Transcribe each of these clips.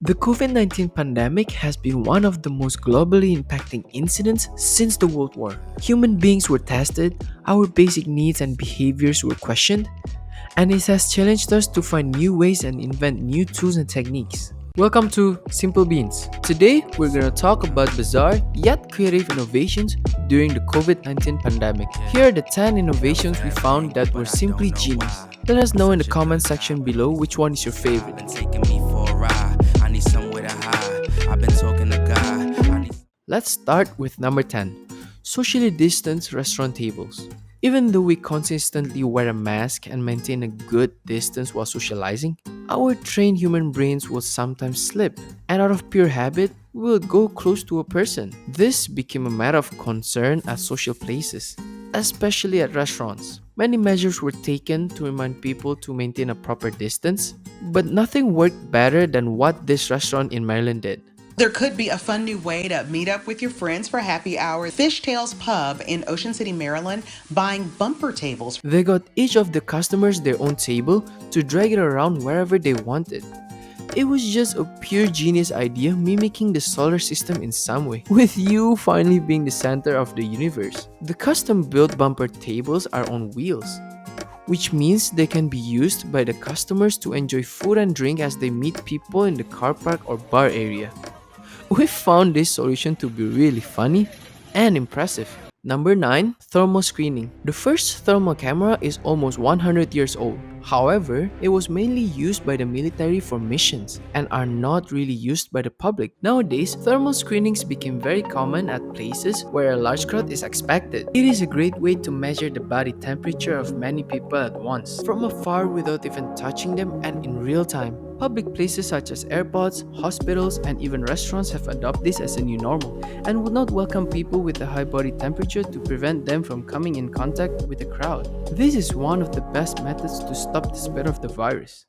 The COVID-19 pandemic has been one of the most globally impacting incidents since the World War. Human beings were tested, our basic needs and behaviors were questioned, and it has challenged us to find new ways and invent new tools and techniques. Welcome to Simple Beans. Today, we're going to talk about bizarre yet creative innovations during the COVID-19 pandemic. Here are the 10 innovations we found that were simply genius. Let us know in the comment section below which one is your favorite. Let's start with number 10. Socially distanced restaurant tables. Even though we consistently wear a mask and maintain a good distance while socializing, our trained human brains will sometimes slip, and out of pure habit, we will go close to a person. This became a matter of concern at social places, especially at restaurants. Many measures were taken to remind people to maintain a proper distance, but nothing worked better than what this restaurant in Maryland did. There could be a fun new way to meet up with your friends for happy hour. Fishtails Pub in Ocean City, Maryland, buying bumper tables. They got each of the customers their own table to drag it around wherever they wanted. It was just a pure genius idea mimicking the solar system in some way, with you finally being the center of the universe. The custom built bumper tables are on wheels, which means they can be used by the customers to enjoy food and drink as they meet people in the car park or bar area. We found this solution to be really funny and impressive. Number 9. Thermal screening. The first thermal camera is almost 100 years old. However, it was mainly used by the military for missions and are not really used by the public. Nowadays, thermal screenings became very common at places where a large crowd is expected. It is a great way to measure the body temperature of many people at once, from afar without even touching them and in real time. Public places such as airports, hospitals, and even restaurants have adopted this as a new normal and would not welcome people with a high body temperature to prevent them from coming in contact with the crowd. This is one of the best methods to stop the spread of the virus.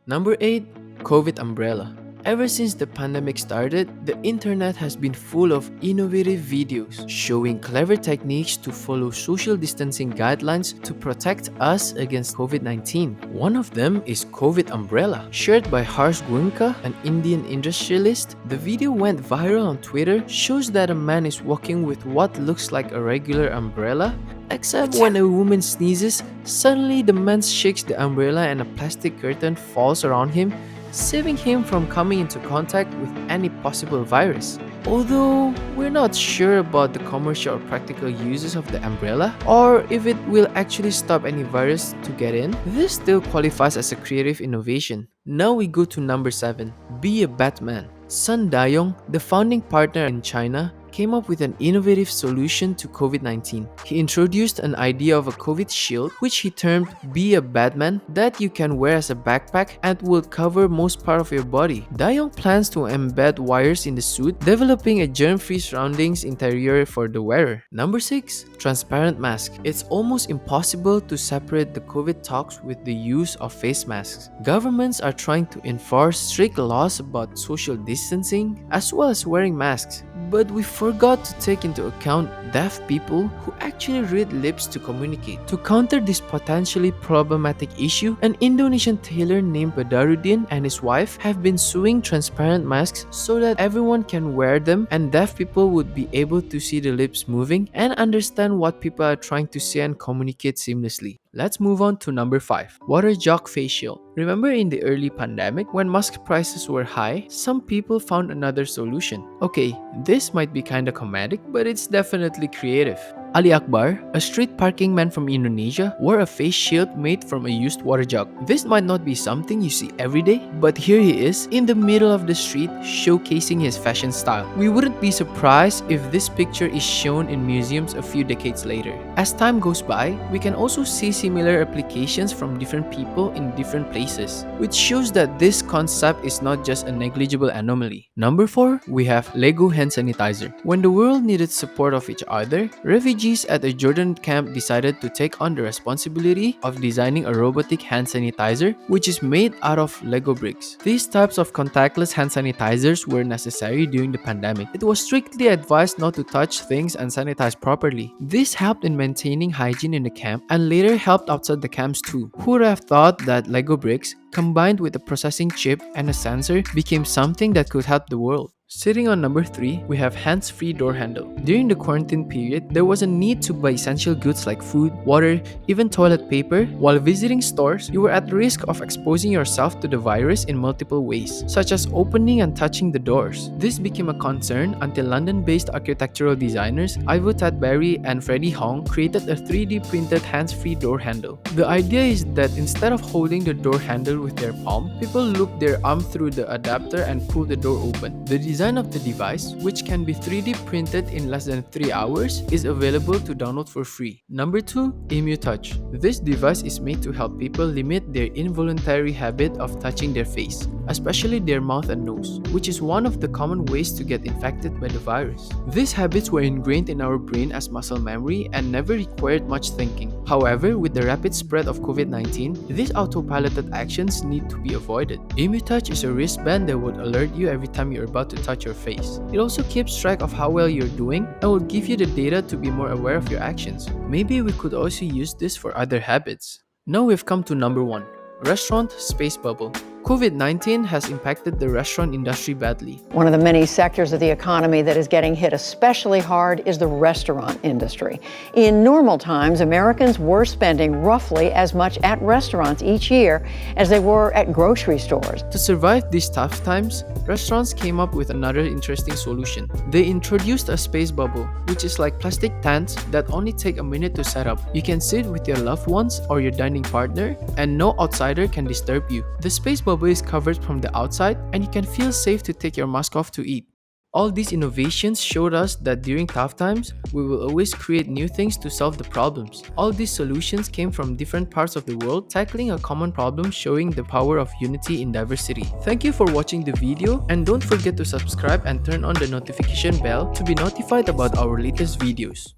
Number 8. COVID umbrella. Ever since the pandemic started, the internet has been full of innovative videos showing clever techniques to follow social distancing guidelines to protect us against COVID-19. One of them is COVID umbrella. Shared by Harsh Goenka, an Indian industrialist, the video went viral on Twitter, shows that a man is walking with what looks like a regular umbrella, except when a woman sneezes, suddenly the man shakes the umbrella and a plastic curtain falls around him, saving him from coming into contact with any possible virus. Although we're not sure about the commercial or practical uses of the umbrella, or if it will actually stop any virus to get in, this still qualifies as a creative innovation. Now we go to number 7. Be a Batman. Sun Dayong, the founding partner in China, came up with an innovative solution to COVID-19. He introduced an idea of a COVID shield, which he termed Be a Batman, that you can wear as a backpack and will cover most part of your body. Dayong plans to embed wires in the suit, developing a germ-free surroundings interior for the wearer. Number 6. Transparent mask. It's almost impossible to separate the COVID talks with the use of face masks. Governments are trying to enforce strict laws about social distancing as well as wearing masks. But we forgot to take into account deaf people who actually read lips to communicate. To counter this potentially problematic issue, an Indonesian tailor named Badarudin and his wife have been sewing transparent masks so that everyone can wear them and deaf people would be able to see the lips moving and understand what people are trying to say and communicate seamlessly. Let's move on to number 5. Water jug face shield. Remember in the early pandemic when mask prices were high, some people found another solution. Okay, this might be kinda comedic, but it's definitely creative. Ali Akbar, a street parking man from Indonesia, wore a face shield made from a used water jug. This might not be something you see every day, but here he is in the middle of the street showcasing his fashion style. We wouldn't be surprised if this picture is shown in museums a few decades later. As time goes by, we can also see similar applications from different people in different places, which shows that this concept is not just a negligible anomaly. Number 4, we have Lego hand sanitizer. When the world needed support of each other, refugees refugees at a Jordan camp decided to take on the responsibility of designing a robotic hand sanitizer which is made out of Lego bricks. These types of contactless hand sanitizers were necessary during the pandemic. It was strictly advised not to touch things and sanitize properly. This helped in maintaining hygiene in the camp and later helped outside the camps too. Who would have thought that Lego bricks, combined with a processing chip and a sensor, became something that could help the world? Sitting on number 3, we have hands-free door handle. During the quarantine period, there was a need to buy essential goods like food, water, even toilet paper. While visiting stores, you were at risk of exposing yourself to the virus in multiple ways, such as opening and touching the doors. This became a concern until London-based architectural designers Immutouch and Freddie Hong created a 3D printed hands-free door handle. The idea is that instead of holding the door handle with their palm, people loop their arm through the adapter and pull the door open. The design of the device, which can be 3D printed in less than 3 hours, is available to download for free. Number 2, Immutouch. This device is made to help people limit their involuntary habit of touching their face, especially their mouth and nose, which is one of the common ways to get infected by the virus. These habits were ingrained in our brain as muscle memory and never required much thinking. However, with the rapid spread of COVID-19, these autopiloted actions need to be avoided. Immutouch is a wristband that would alert you every time you're about to touch your face. It also keeps track of how well you're doing and will give you the data to be more aware of your actions. Maybe we could also use this for other habits. Now we've come to number 1, restaurant space bubble. COVID-19 has impacted the restaurant industry badly. One of the many sectors of the economy that is getting hit especially hard is the restaurant industry. In normal times, Americans were spending roughly as much at restaurants each year as they were at grocery stores. To survive these tough times, restaurants came up with another interesting solution. They introduced a space bubble, which is like plastic tents that only take a minute to set up. You can sit with your loved ones or your dining partner, and no outsider can disturb you. The space bubble is covered from the outside, and you can feel safe to take your mask off to eat. All these innovations showed us that during tough times, we will always create new things to solve the problems. All these solutions came from different parts of the world, tackling a common problem, showing the power of unity in diversity. Thank you for watching the video, and don't forget to subscribe and turn on the notification bell to be notified about our latest videos.